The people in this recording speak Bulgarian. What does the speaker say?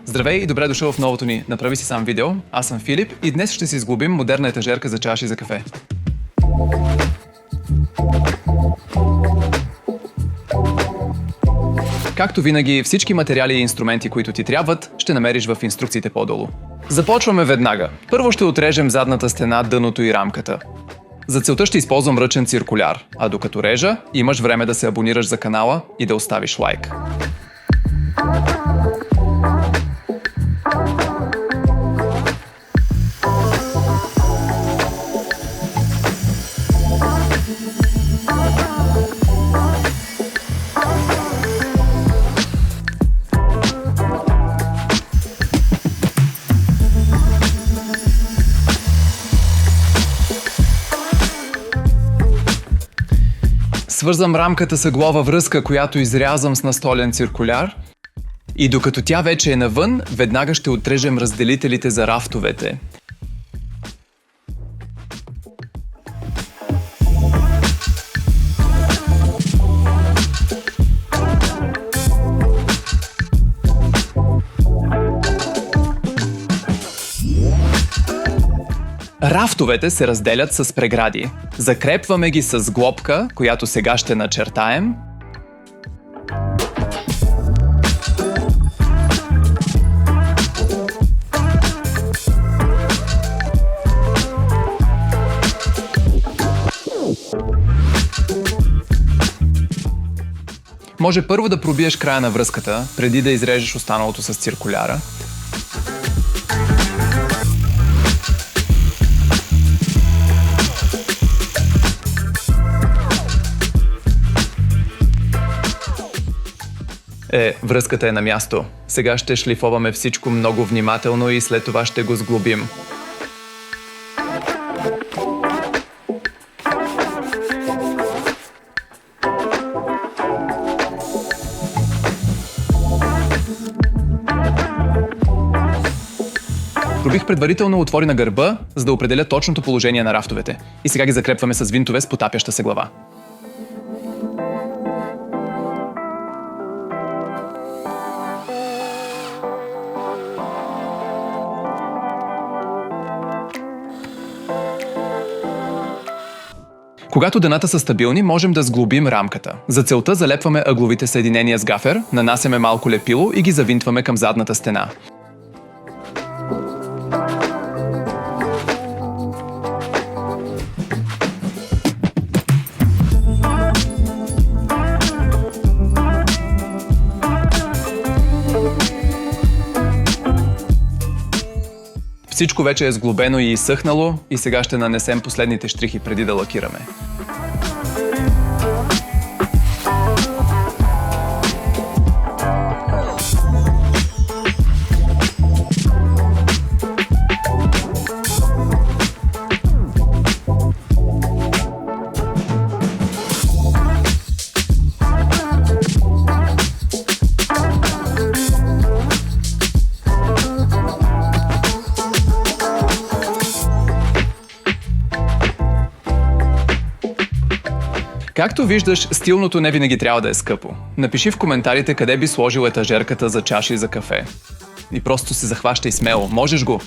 Здравей и добре дошъл в новото ни "Направи си сам" видео. Аз съм Филип и днес ще си сглобим модерна етажерка за чаши за кафе. Както винаги, всички материали и инструменти, които ти трябват, ще намериш в инструкциите по-долу. Започваме веднага. Първо ще отрежем задната стена, дъното и рамката. За целта ще използвам ръчен циркуляр, а докато режа, имаш време да се абонираш за канала и да оставиш лайк. Свързвам рамката с ъглова връзка, която изрязвам с настолен циркуляр. И докато тя вече е навън, веднага ще отрежем разделителите за рафтовете. Рафтовете се разделят с прегради. Закрепваме ги с глобка, която сега ще начертаем. Може първо да пробиеш края на връзката, преди да изрежеш останалото с циркуляра. Връзката е на място. Сега ще шлифоваме всичко много внимателно и след това ще го сглобим. Пробих предварително отвори на гърба, за да определя точното положение на рафтовете. И сега ги закрепваме с винтове с потапяща се глава. Когато дъната са стабилни, можем да сглобим рамката. За целта залепваме ъгловите съединения с гафер, нанасяме малко лепило и ги завинтваме към задната стена. Всичко вече е сглобено и изсъхнало и сега ще нанесем последните щрихи преди да лакираме. Както виждаш, стилното не винаги трябва да е скъпо. Напиши в коментарите къде би сложил етажерката за чаши за кафе. И просто се захващай смело. Можеш го!